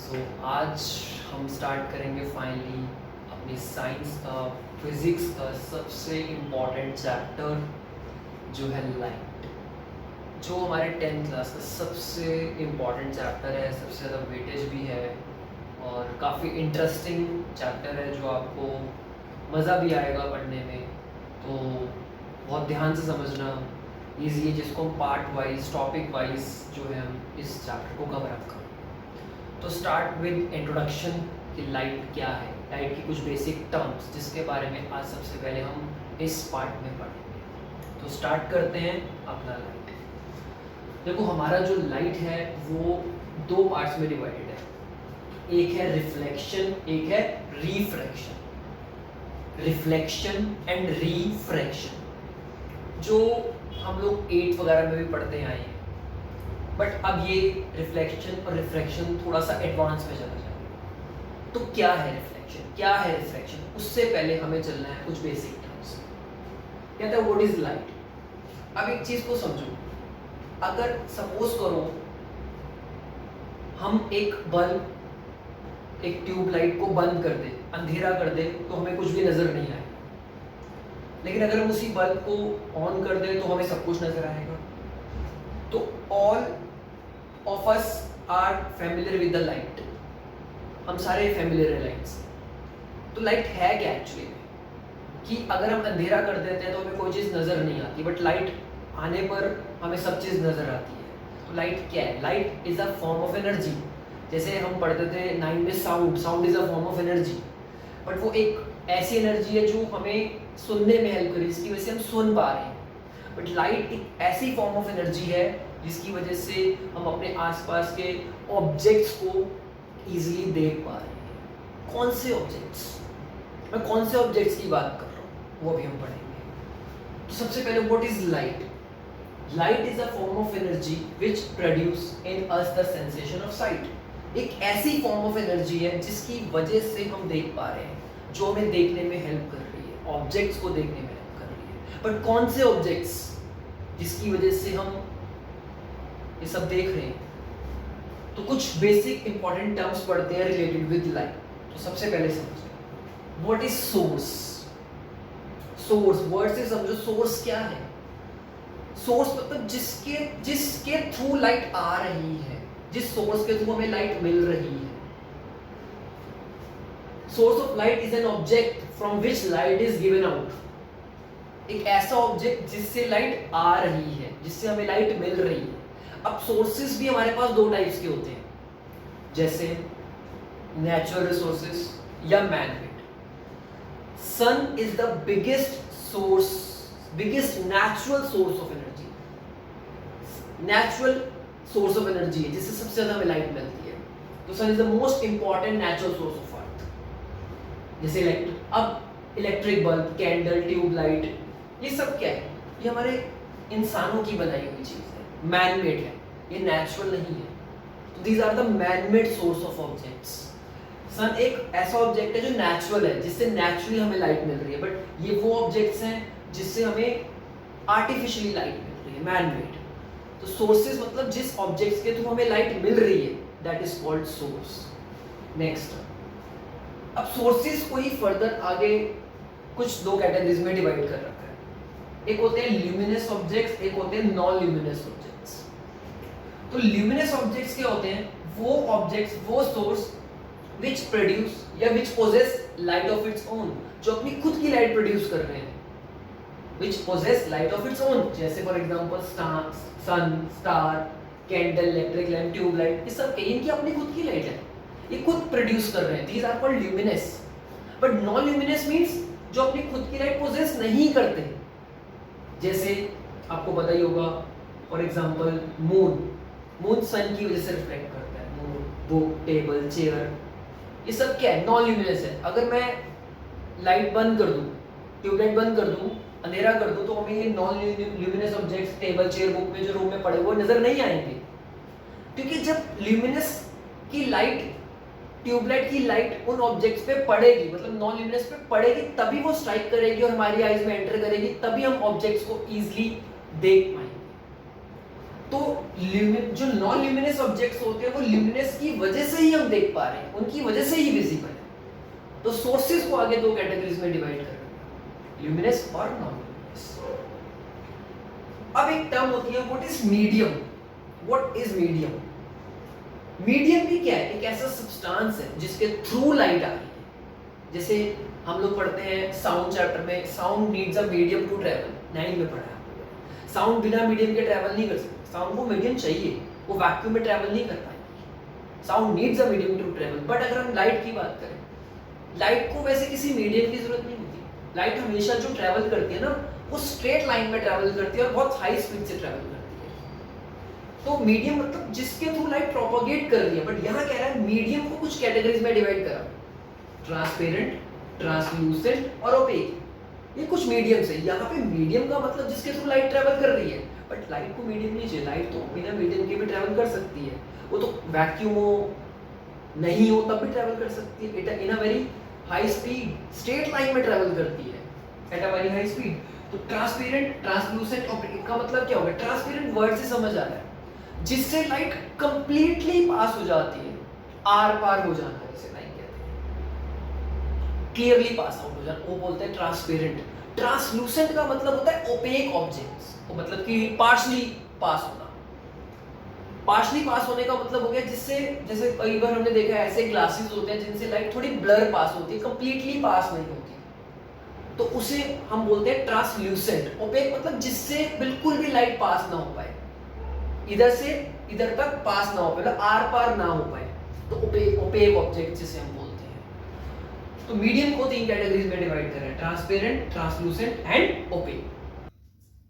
सो आज हम स्टार्ट करेंगे फाइनली अपनी साइंस का फिज़िक्स का सबसे इम्पॉर्टेंट चैप्टर जो है लाइट, जो हमारे 10th क्लास का सबसे इम्पॉर्टेंट चैप्टर है, सबसे ज़्यादा वेटेज भी है और काफ़ी इंटरेस्टिंग चैप्टर है जो आपको मज़ा भी आएगा पढ़ने में। तो बहुत ध्यान से समझना, ईजी है, जिसको हम पार्ट वाइज टॉपिक वाइज जो है हम इस चैप्टर को कवर अप करें। तो स्टार्ट विद इंट्रोडक्शन कि लाइट क्या है, लाइट की कुछ बेसिक टर्म्स जिसके बारे में आज सबसे पहले हम इस पार्ट में पढ़ेंगे। तो स्टार्ट करते हैं अपना लाइट। देखो हमारा जो लाइट है वो दो पार्ट्स में डिवाइडेड है, एक है रिफ्लेक्शन, एक है रिफ्रैक्शन। रिफ्लेक्शन एंड रिफ्रैक्शन जो हम लोग 8 वगैरह में भी पढ़ते आए हैं, बट अब ये रिफ्लेक्शन और रिफ्रैक्शन थोड़ा सा एडवांस में चला जाएगा। तो क्या है रिफ्लेक्शन, क्या है रिफ्रैक्शन, उससे पहले हमें चलना है कुछ बेसिक टर्म्स। कहता है व्हाट इज लाइट। अब एक चीज को समझो, अगर सपोज करो हम एक बल्ब, एक ट्यूबलाइट को बंद कर दे, अंधेरा कर दे, तो हमें कुछ भी नजर नहीं आएगा। लेकिन अगर हम उसी बल्ब को ऑन कर दे तो हमें सब कुछ नजर आएगा। तो all of us are familiar with the light, हम सारे फैमिलियर हैं लाइट से। तो लाइट है क्या एक्चुअली में, कि अगर हम अंधेरा कर देते हैं तो हमें कोई चीज़ नज़र नहीं आती, बट लाइट आने पर हमें सब चीज़ नज़र आती है। तो लाइट क्या है? Light is a form of energy. जैसे हम पढ़ते थे 9 में sound is a form of energy, but वो एक ऐसी एनर्जी है जो हमें सुनने में हेल्प करी, जिसकी वजह से हम सुन पा रहे हैं। बट लाइट एक ऐसी फॉर्म ऑफ एनर्जी है जिसकी वजह से हम अपने आसपास के ऑब्जेक्ट्स को इजीली देख पा रहे हैं। कौन से ऑब्जेक्ट्स, मैं कौन से ऑब्जेक्ट्स की बात कर रहा हूँ वो भी हम पढ़ेंगे। तो सबसे पहले what is light. Light is a form of energy which produce in us the sensation of site. एक ऐसी फॉर्म ऑफ एनर्जी है जिसकी वजह से हम देख पा रहे हैं, जो हमें देखने में हेल्प कर रही है, ऑब्जेक्ट्स को देखने में हेल्प कर रही है। बट कौन से ऑब्जेक्ट्स जिसकी वजह से हम ये सब देख रहे हैं। तो कुछ बेसिक इंपॉर्टेंट टर्म्स पढ़ते हैं रिलेटेड विद लाइट। तो सबसे पहले समझो what is source. Source word से समझो, सोर्स क्या है। सोर्स मतलब जिसके थ्रू लाइट आ रही है, जिस सोर्स के थ्रू हमें लाइट मिल रही है। Source of light is an object from which light is given out. एक ऐसा ऑब्जेक्ट जिससे लाइट आ रही है, जिससे हमें लाइट मिल रही है। अब सोर्सेस भी हमारे पास दो टाइप्स के होते हैं, जैसे नेचुरल रिसोर्सेस या man made. Sun is the biggest source, biggest natural source of energy. Natural source of energy है जिससे सबसे ज्यादा हमें लाइट मिलती है। तो sun is the most important natural source of earth. जैसे इलेक्ट्रिक बल्ब, कैंडल, ट्यूबलाइट, ये सब क्या है? ये हमारे इंसानों की बनाई हुई चीज है, मैन मेड है, ये नेचुरल नहीं है। तो these are the man made source of objects. Sun एक ऐसा ऑब्जेक्ट है जो नेचुरल है, जिससे नेचुरली हमें लाइट मिल रही है, बट ये वो ऑब्जेक्ट्स हैं जिससे हमें आर्टिफिशियली लाइट मिल रही है, मैन मेड। तो सोर्सेज मतलब जिस ऑब्जेक्ट्स के थ्रू हमें लाइट मिल रही है, that is called source. Next, अब सोर्सेज को ही फर्दर आगे कुछ दो कैटेगरीज में डिवाइड कर रखा है। एक होते हैं ल्यूमिनस ऑब्जेक्ट्स, एक होते हैं नॉन ल्यूमिनस ऑब्जेक्ट्स। तो ल्यूमिनस ऑब्जेक्ट्स क्या होते हैं? वो ऑब्जेक्ट्स, वो सोर्स विच प्रोड्यूस या which possess light of its own, जो अपनी खुद की लाइट प्रोड्यूस कर रहे हैं, which possess light of its own. जैसे for example sun, star, candle, electric lamp, tubelight, ये सब इनकी अपनी खुद की लाइट है, ये खुद प्रोड्यूस कर रहे हैं। These are called luminous. But non luminous means जो अपनी खुद की लाइट पोजेस नहीं करते। जैसे आपको पता ही होगा, फॉर एग्जांपल मून सन की वजह से रिफ्लेक्ट करता है। मून, बुक, टेबल, चेयर, ये सब क्या है? नॉन ल्यूमिनस है। अगर मैं लाइट बंद कर दूं, ट्यूबलाइट बंद कर दूं, अंधेरा कर दूं, तो हमें ये non luminous objects, table, chair, book में जो रूम में पड़े हुए नजर नहीं आएंगे। क्योंकि जब ल्यूमिनस की लाइट, ट्यूबलाइट की लाइट उन ऑब्जेक्ट्स पे पड़ेगी, मतलब नॉन ल्यूमिनस पे पड़ेगी, तभी वो स्ट्राइक करेगी और हमारी आईज में एंटर करेगी, तभी हम ऑब्जेक्ट्स को इजीली देख पाएंगे। तो जो नॉन ल्यूमिनस ऑब्जेक्ट्स होते हैं वो ल्यूमिनस की वजह से ही हम देख पा रहे हैं, उनकी वजह से ही विजिबल है। तो सोर्सेज को आगे दो कैटेगरीज में डिवाइड कर रहे हैं, ल्यूमिनस और नॉन ल्यूमिनस। अब एक टर्म होती है what is medium. What is medium? Medium भी क्या है? एक ऐसा सब्सटेंस है जिसके थ्रू लाइट आ रही है। जैसे हम लोग पढ़ते हैं साउंड चैप्टर में, sound needs a medium to travel, 9 में पढ़ा है। साउंड बिना मीडियम के ट्रैवल नहीं कर सकता, साउंड को मीडियम चाहिए, वो वैक्यूम में ट्रैवल नहीं कर पाएगी। Sound needs a medium to travel. But अगर हम लाइट की बात करें, लाइट को वैसे किसी मीडियम की जरूरत नहीं होती। लाइट हमेशा जो ट्रैवल करती है ना, वो स्ट्रेट लाइन में ट्रैवल करती है और बहुत हाई स्पीड से ट्रैवल करती है। तो मीडियम मतलब जिसके थ्रू लाइट प्रोपोगेट कर रही है। बट यहाँ कह रहा है मीडियम को कुछ कैटेगरीज में डिवाइड करा, ट्रांसपेरेंट, ट्रांसल्यूसेंट और ओपेक। ये कुछ मीडियम्स है। यहाँ पे मीडियम का मतलब जिसके थ्रू लाइट ट्रैवल कर रही है। बट लाइट को मीडियम नहीं चाहिए, लाइट तो बिना मीडियम के भी ट्रैवल कर सकती है। वो तो वैक्यूम हो नहीं हो तब भी ट्रैवल कर सकती है। It in a very high speed straight line में ट्रैवल करती है eight a very high speed. तो ट्रांसपेरेंट, ट्रांसल्यूसेंट, ओपेक का मतलब क्या होगा? ट्रांसपेरेंट वर्ड से समझ आ रहा है जिससे लाइट कंप्लीटली पास हो जाती है, आर पार हो जाना जिसे लाइट कहते हैं, क्लियरली पास आउट हो जाना, वो बोलते हैं ट्रांसपेरेंट। ट्रांसलूसेंट का मतलब होता है ओपेक ऑब्जेक्ट्स, तो मतलब कि पार्शली पास होना। पार्शली पास होने का मतलब हो गया जिससे, जैसे कई बार हमने देखा है ऐसे ग्लासेस होते हैं जिनसे लाइट थोड़ी ब्लर पास होती है, कंप्लीटली पास नहीं होती, तो उसे हम बोलते हैं ट्रांसल्यूसेंट। ओपेक मतलब जिससे बिल्कुल भी लाइट पास ना हो पाए, इधर से इधर तक पास ना हो पाए, मतलब आर पार ना हो पाए, तो ओपेक ऑब्जेक्ट जिसे हम बोलते हैं। तो मीडियम को 3 कैटेगरीज में डिवाइड करें, ट्रांसपेरेंट, ट्रांसलूसेंट एंड ओपेक।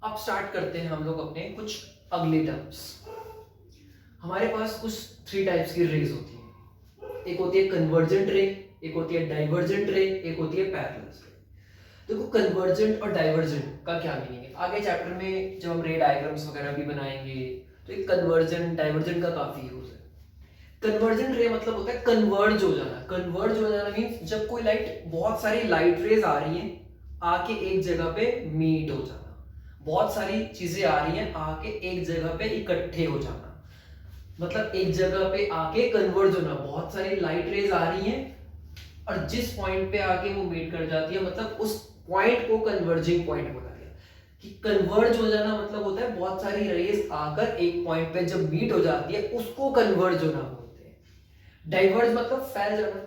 अब स्टार्ट करते हैं हम लोग अपने कुछ अगले टर्म्स। हमारे पास कुछ 3 टाइप्स की रेज होती है। एक होती है कन्वर्जेंट रे, एक होती है डाइवर्जेंट रे, एक होती है पैरेलल रे। देखो कन्वर्जेंट और डाइवर्जेंट का क्या मीनिंग है, आगे चैप्टर में जब हम रे डायग्राम्स वगैरह भी बनाएंगे तो एक कन्वर्जेंट डाइवर्जेंट का काफी यूज है। कन्वर्जेंट रे मतलब होता है कन्वर्ज हो जाना। कन्वर्ज हो जाना मींस जब कोई लाइट, बहुत सारी लाइट रेज आ रही हैं, आके एक जगह पे मीट हो जाना, बहुत सारी चीजें आ रही हैं आके एक जगह पे इकट्ठे हो जाना, मतलब एक जगह पे आके कन्वर्ज होना। बहुत सारी लाइट रेज आ रही हैं और जिस पॉइंट पे आके वो मीट कर जाती है, मतलब उस पॉइंट को कन्वर्जिंग पॉइंट बोला गया। कि कन्वर्ज हो जाना मतलब होता है बहुत सारी रेज आकर एक पॉइंट पे जब मीट हो जाती है उसको कन्वर्ज होना बोलते हैं। डाइवर्ज मतलब फैल जाना,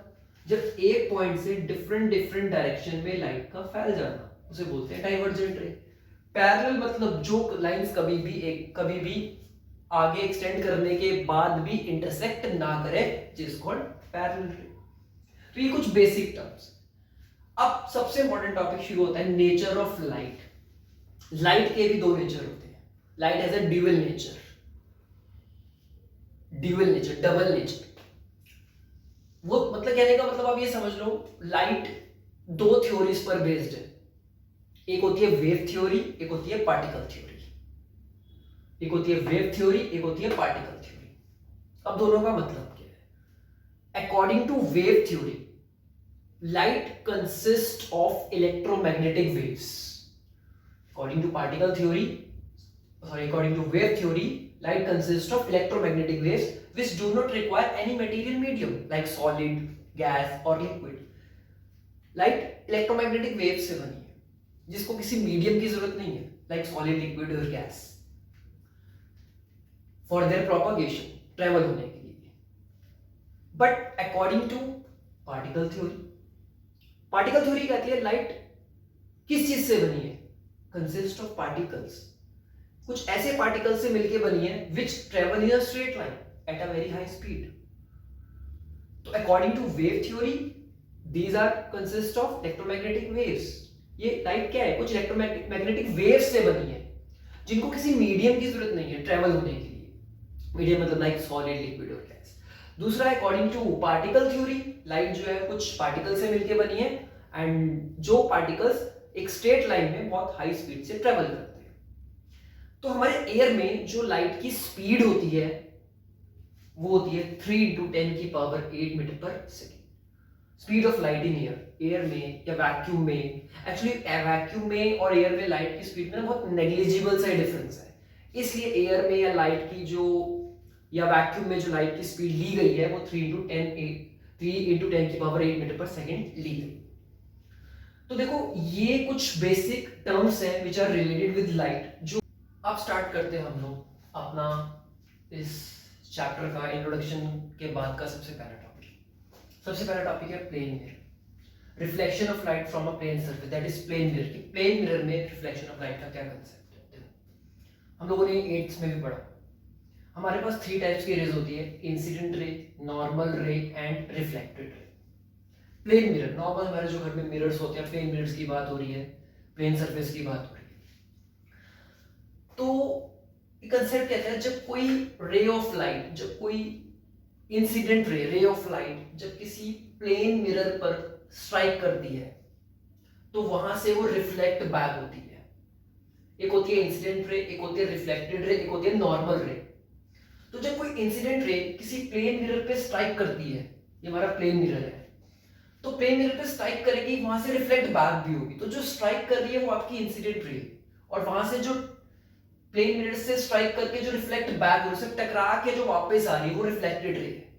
जब एक पॉइंट से डिफरेंट डायरेक्शन में लाइट का फैल जाना उसे बोलते हैं डाइवर्जेंट रे। पैरेलल मतलब जो लाइंस कभी भी आगे एक्सटेंड करने के बाद भी इंटरसेक्ट ना करे, जिसको पैरेलल रे। तो ये कुछ बेसिक टर्म्स। अब सबसे इंपॉर्टेंट टॉपिक शुरू होता है, नेचर ऑफ लाइट। लाइट के भी 2 नेचर होते हैं। Light has a dual nature, double nature. वो मतलब कहने का मतलब आप ये समझ लो, लाइट 2 थ्योरीज पर बेस्ड है। एक होती है वेव थ्योरी, एक होती है पार्टिकल थ्योरी। एक होती है वेव थ्योरी, एक होती है पार्टिकल थ्योरी। अब दोनों का मतलब क्या है? According to wave theory, light consists of electromagnetic waves. According to wave theory, light consists of electromagnetic waves which do not require any material medium like solid, gas or liquid. Light electromagnetic waves से बनी है जिसको किसी medium की जरूरत नहीं है, like solid, liquid और gas, for their propagation, travel होने के लिए। But according to particle theory, particle theory कहती है लाइट किस चीज से बनी है? कंसिस्ट ऑफ पार्टिकल्स, कुछ ऐसे पार्टिकल से मिलके बनी है which travel in a straight line at a very high speed. तो according to wave theory, these are consist of electromagnetic waves. ये लाइट क्या है? कुछ इलेक्ट्रोमैग्नेटिक वेव्स से बनी है जिनको किसी मीडियम की जरूरत नहीं है ट्रेवल होने के लिए। मीडियम मतलब लाइक सॉलिड, लिक्विड और गैस। दूसरा, according to particle theory, light जो है कुछ पार्टिकल से मिलके बनी है एंड जो पार्टिकल्स एक स्ट्रेट लाइन में बहुत हाई स्पीड से ट्रेवल करते हैं। तो हमारे एयर में जो लाइट की स्पीड होती है वो होती है 3 × 10⁸ metre per second. Speed of light in air में या वैक्यूम में, एक्चुअली वैक्यूम में और एयर में लाइट की स्पीड में बहुत नेग्लिजिबल सा डिफरेंस है। इसलिए एयर में या लाइट की जो या वैक्यूम में जो लाइट की स्पीड ली गई है वो 3 × 10 की पावर 8 मीटर पर सेकेंड ली गई। तो देखो ये कुछ बेसिक टर्म्स हैं which are related with light. जो अब स्टार्ट करते हैं हम लोग अपना इस चैप्टर का इंट्रोडक्शन के बाद का सबसे पहला टॉपिक। सबसे पहला टॉपिक है plane mirror, reflection of light from a plane surface, that is plane mirror. Plane mirror में रिफ्लेक्शन ऑफ लाइट का क्या कंसेप्ट है? हम लोगों ने 8th में भी पढ़ा। हमारे पास 3 टाइप्स की रेज होती है, incident ray, normal ray and reflected ray. Plane mirror, normal हमारे जो घर में मिरर्स होते हैं, प्लेन मिरर्स की बात हो रही है, प्लेन सरफेस की बात हो रही है। तो कंसेप्ट कहता है जब कोई रे ऑफ लाइट, जब कोई इंसिडेंट रे ऑफ लाइट जब किसी प्लेन मिरर पर स्ट्राइक करती है तो वहां से वो रिफ्लेक्ट बैक होती है। एक होती है इंसिडेंट रे, एक होती है रिफ्लेक्टेड रे, एक होती है नॉर्मल रे। तो जब कोई इंसिडेंट रे किसी प्लेन मिरर पे स्ट्राइक करती है, ये हमारा प्लेन मिरर है, तो प्लेन मिरर पे स्ट्राइक करेगी, वहां से रिफ्लेक्ट बैक भी होगी। तो जो स्ट्राइक कर रही है वो आपकी इंसिडेंट रे, और वहां से जो प्लेन मिरर से स्ट्राइक करके जो रिफ्लेक्ट बैक हो, उससे टकरा के जो वापस आ रही है वो रिफ्लेक्टेड रे है।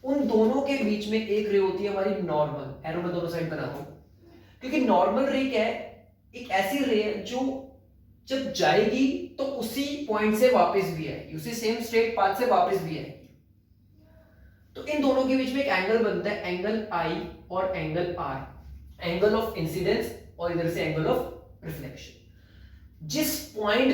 उन दोनों के बीच में एक रे होती है हमारी नॉर्मल। एरो में दोनों साइड बना दो, क्योंकि नॉर्मल रे क्या है, एक ऐसी रे है जो जब जाएगी तो उसी पॉइंट से वापस भी आएगी, उसी सेम स्ट्रेट पाथ से वापस भी आएगी। तो इन दोनों के बीच में एक एंगल बनता है, एंगल आई और angle r, angle of incidence और इधर से एंगल ऑफ रिफ्लेक्शन। जिस पॉइंट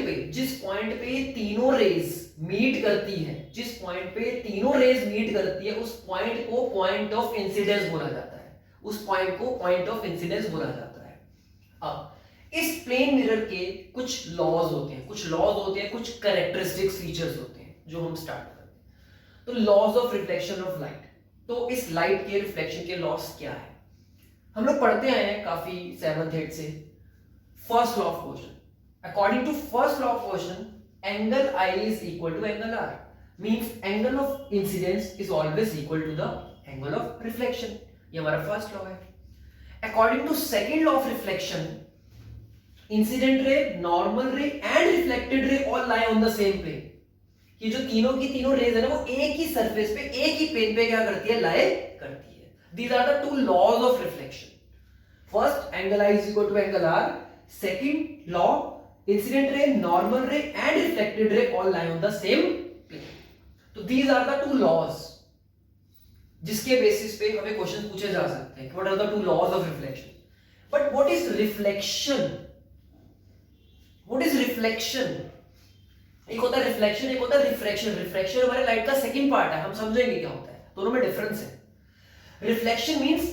पे तीनों रेज मीट करती है, जिस पॉइंट पे तीनों रेज मीट करती है, उस पॉइंट को पॉइंट ऑफ इंसिडेंस बोला जाता है, उस पॉइंट को पॉइंट ऑफ इंसिडेंस बोला जाता है। अब इस प्लेन मिरर के कुछ लॉज होते हैं, कुछ कैरेक्टरिस्टिक्स फीचर्स होते हैं जो हम स्टार्ट करते हैं। तो laws of reflection of light, तो इस लाइट के रिफ्लेक्शन के लॉज क्या है? हम लोग पढ़ते आए हैं काफी 7th 8th से। First law of motion, according to first law of motion, angle I is equal to angle R, means angle of incidence is always equal to the angle of reflection. ये हमारा first law है। According to second law of reflection, incident ray, normal ray and reflected ray all lie on the same plane. ये जो तीनों की तीनों raise है ना, वो एक ही सरफेस पे, एक ही प्लेन पे क्या करती है, लाई करती है। These are the two laws of reflection. First, angle I is equal to angle R. Second law, incident ray, normal ray and reflected ray all lie on the same plane. तो these are the two laws जिसके basis पे हमें question पूछे जा सकते हैं। What are the two laws of reflection? But what is reflection? What is reflection? एक होता है रिफ्लेक्शन, एक होता है रिफ्रैक्शन। रिफ्रैक्शन हमारे लाइट का सेकंड पार्ट है, हम समझेंगे क्या होता है, दोनों में डिफरेंस है। रिफ्लेक्शन मींस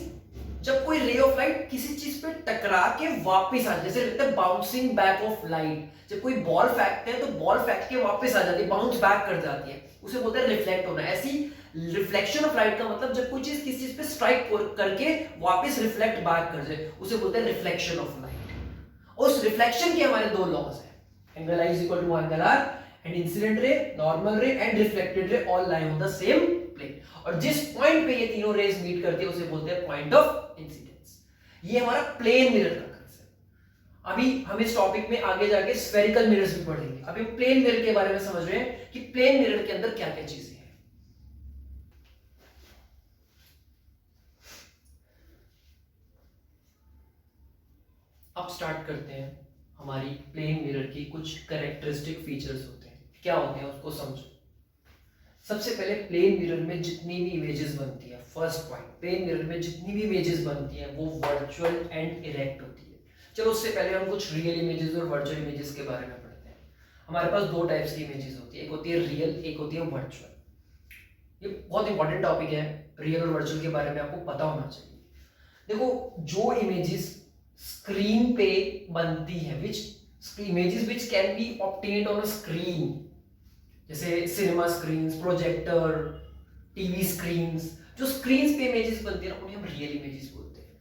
जब कोई रे ऑफ लाइट किसी चीज पे टकरा के वापस आ जाए, जैसे लगता है बाउंसिंग बैक ऑफ लाइट। जब कोई बॉल फेंकते हैं तो बॉल फेंक के वापस आ जाती है, बाउंस बैक कर जाती है, उसे बोलते हैं रिफ्लेक्ट होना। ऐसी रिफ्लेक्शन ऑफ लाइट का मतलब जब कोई चीज किसी चीज पे स्ट्राइक करके वापस रिफ्लेक्ट बैक कर जाए, उसे बोलते हैं रिफ्लेक्शन ऑफ लाइट। उस रिफ्लेक्शन के हमारे दो लॉज हैं, angle i is equal to angle r, and incident ray, normal ray and reflected ray all lie on the same plane. और जिस पॉइंट पे ये तीनों रेज मीट करती है उसे बोलते हैं पॉइंट ऑफ इंसिडेंस। ये हमारा प्लेन मिरर का कंसेप्ट। अभी हम इस टॉपिक में आगे जाके स्फेरिकल मिरर्स भी पढ़ेंगे। अभी प्लेन मिरर के बारे में समझ रहे हैं कि प्लेन मिरर के अंदर क्या क्या चीजें हैं। अब स्टार्ट करते हैं हमारी प्लेन मिरर की कुछ कैरेक्टरिस्टिक फीचर्स होते हैं। क्या होते हैं उसको समझो। सबसे पहले प्लेन मिरर में जितनी भी इमेजेस बनती है, फर्स्ट पॉइंट, प्लेन मिरर में जितनी भी इमेजेस बनती हैं वो वर्चुअल एंड इरेक्ट होती है। चलो उससे पहले हम कुछ रियल इमेजेस और वर्चुअल इमेजेस के बारे में पढ़ते हैं। हमारे पास दो टाइप्स की इमेजेस होती है, एक होती है रियल, एक होती है वर्चुअल। ये बहुत इंपॉर्टेंट टॉपिक है, रियल और वर्चुअल के बारे में आपको पता होना चाहिए। देखो जो इमेजेस स्क्रीन पे बनती है, which images which can be obtained on a screen, जैसे cinema screens, projector, TV screens, जो स्क्रीन्स पे इमेजेस बनती है उन्हें हम रियल इमेजेस बोलते हैं।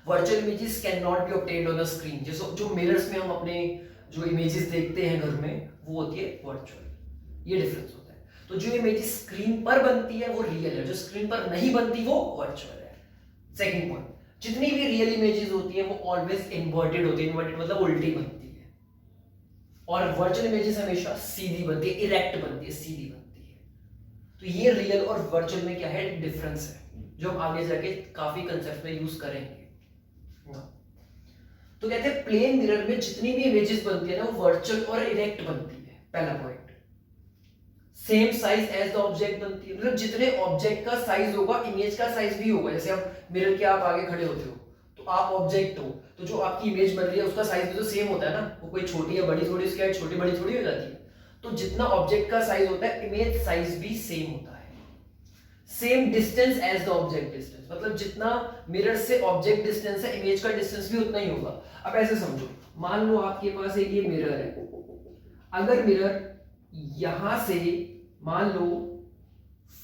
Virtual images can not be obtained on a screen. जैसे जो मिरर्स में हम अपने जो इमेजेस देखते हैं घर में, वो होती है वर्चुअल। ये डिफरेंस होता है। तो जो इमेजेस स्क्रीन पर बनती है वो रियल है, जो स्क्रीन पर नहीं बनती वो वर्चुअल है। सेकंड पॉइंट, जितनी भी रियल इमेजेस होती है वो ऑलवेज इन्वर्टेड होती है। इन्वर्टेड मतलब उल्टी बनती है। और वर्चुअल इमेजेस हमेशा सीधी बनती है, इरेक्ट बनती है, सीधी बनती है। तो ये रियल और वर्चुअल में क्या है डिफरेंस है, जो हम आगे जाके काफी कंसेप्ट में यूज करेंगे। तो कहते हैं प्लेन मिरर में जितनी भी इमेजेस बनती है ना वो वर्चुअल और इरेक्ट बनती है। पहला point, same size as the object बनती है, मतलब जितने ऑब्जेक्ट का साइज होगा इमेज का साइज भी होगा। जैसे आप मिरर के आप आगे खड़े होते हो तो आप ऑब्जेक्ट हो, तो जो आपकी इमेज बन रही है उसका साइज भी तो सेम होता है ना, वो कोई छोटी या बड़ी थोड़ी, उसकी हाइट छोटी बड़ी थोड़ी हो जाती है। तो जितना ऑब्जेक्ट का साइज होता है इमेज साइज भी सेम होता है। Same distance as the object distance, मतलब जितना मिरर से ऑब्जेक्ट डिस्टेंस है इमेज का डिस्टेंस भी उतना ही होगा। अब ऐसे समझो, मान लो आपके पास एक ये मिरर है, अगर मिरर यहां से मान लो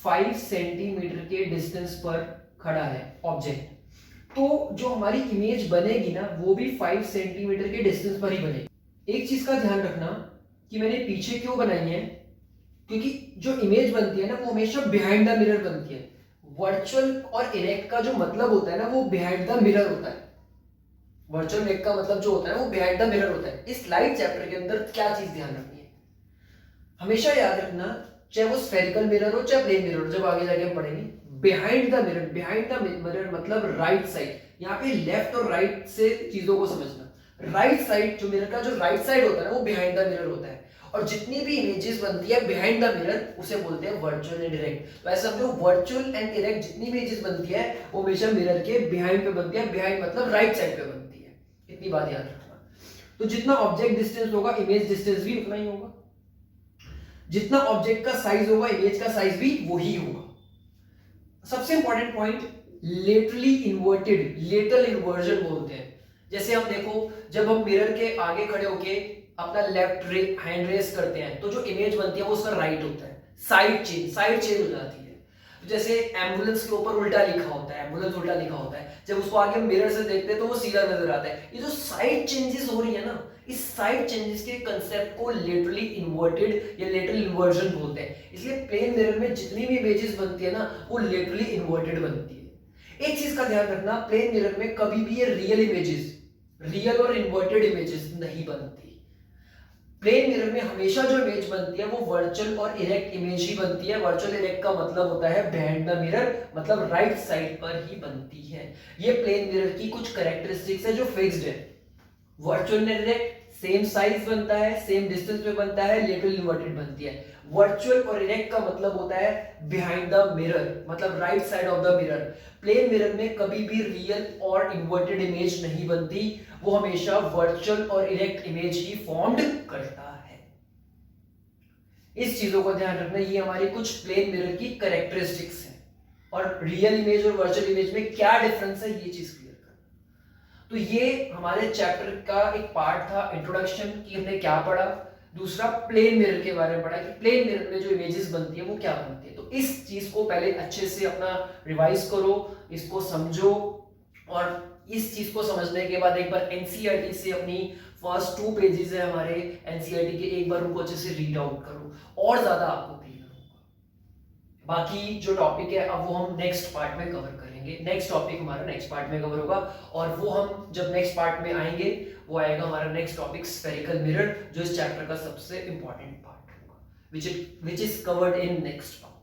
5 सेंटीमीटर के डिस्टेंस पर खड़ा है ऑब्जेक्ट, तो जो हमारी इमेज बनेगी ना वो भी 5 सेंटीमीटर के डिस्टेंस पर ही बनेगी। एक चीज का ध्यान रखना कि मैंने पीछे क्यों बनाई है, क्योंकि जो इमेज बनती है ना वो हमेशा बिहाइंड द मिरर बनती है। वर्चुअल और इरेक्ट का जो मतलब होता है ना वो बिहाइंड द मिरर होता है। वर्चुअल इरेक्ट का मतलब जो होता है वो बिहाइंड द मिरर होता है। इस लाइट चैप्टर के अंदर क्या चीज ध्यान रखनी है, हमेशा याद रखना, चाहे वो स्फेरिकल मिरर हो चाहे प्लेन मिरर हो, जब आगे जाके हम पढ़ेंगे behind the mirror, behind the mirror मतलब राइट साइड। यहाँ पे लेफ्ट और राइट से चीजों को समझना। राइट साइड जो मिरर का जो राइट साइड होता है ना वो बिहाइंड द मिरर होता है, और जितनी भी इमेजेस बनती है बिहाइंड द मिरर उसे बोलते हैं वर्चुअल एंड इरेक्ट। तो ऐसा समझो वर्चुअल एंड इरेक्ट जितनी भी इमेजेस बनती है वो हमेशा मिरर के बिहाइंड पे बनती है। बिहाइंड मतलब राइट साइड पे बनती है, इतनी बात याद रखना। तो जितना ऑब्जेक्ट डिस्टेंस होगा इमेज डिस्टेंस भी उतना ही होगा, जितना ऑब्जेक्ट का साइज होगा इमेज का साइज भी वही होगा। सबसे important point, laterally inverted, lateral inversion बोलते हैं। जैसे हम देखो, जब हम मिरर के आगे खड़े होके अपना लेफ्ट हैंड रेस करते हैं तो जो इमेज बनती है वो उसका राइट होता है, साइड चेंज हो जाती है। जैसे एम्बुलेंस के ऊपर उल्टा लिखा होता है, एम्बुलेंस उल्टा लिखा होता है, जब उसको आगे हम मिरर से देखते हैं तो वो सीधा नजर आता है। ये जो साइड चेंजेस हो रही है ना, इस साइड चेंजेस के कंसेप्ट को लेटरली इन्वर्टेड या लेटरल इन्वर्जन बोलते हैं। इसलिए प्लेन मिरर में जितनी भी इमेजेस बनती है ना वो लेटरली इन्वर्टेड बनती है। एक चीज का ध्यान रखना, प्लेन मिरर में कभी भी ये रियल इमेजेस, रियल और इन्वर्टेड इमेजेस नहीं बनती। प्लेन मिरर में हमेशा जो इमेज बनती है वो वर्चुअल और इरेक्ट इमेज ही बनती है। वर्चुअल इरेक्ट का मतलब होता है बिहाइंड द मिरर, मतलब राइट साइड पर ही बनती है। ये प्लेन मिरर की कुछ कैरेक्टरिस्टिक्स है जो फिक्स्ड है। Virtual and erect same size बनता है, सेम डिस्टेंस पे बनता है, लेटरल इन्वर्टेड बनती है। वर्चुअल और इरेक्ट का मतलब होता है बिहाइंड द मिरर, मतलब right side of the mirror. Plane mirror में कभी भी रियल और इन्वर्टेड इमेज नहीं बनती, वो हमेशा वर्चुअल और इरेक्ट इमेज ही फॉर्म्ड करता है। इस चीजों को ध्यान रखना, ये हमारी कुछ प्लेन मिरर की कैरेक्टरिस्टिक्स हैं। और रियल इमेज और वर्चुअल इमेज में क्या डिफरेंस है ये चीज क्लियर करना। तो ये हमारे चैप्टर का एक पार्ट था, इंट्रोडक्शन, कि हमने क्या पढ़ा। दूसरा प्लेन मिरर के बारे में पढ़ा कि प्लेन मिरर में जो इमेजेस बनती है वो क्या बनती है। तो इस चीज को पहले अच्छे से अपना रिवाइज करो, इसको समझो, और इस चीज को समझने के बाद एक बार एनसीईआरटी से अपनी फर्स्ट 2 पेजेस है हमारे एनसीईआरटी के, एक बार उनको अच्छे से रीड आउट करो और ज्यादा आपको क्लियर होगा। बाकी जो टॉपिक है अब वो हम नेक्स्ट पार्ट में कवर करेंगे। नेक्स्ट टॉपिक हमारा नेक्स्ट पार्ट में कवर होगा, और वो हम जब नेक्स्ट पार्ट में आएंगे वो आएगा हमारा नेक्स्ट टॉपिक स्फेरिकल मिरर, जो इस चैप्टर का सबसे इंपॉर्टेंट पार्ट होगा, which is covered in next part.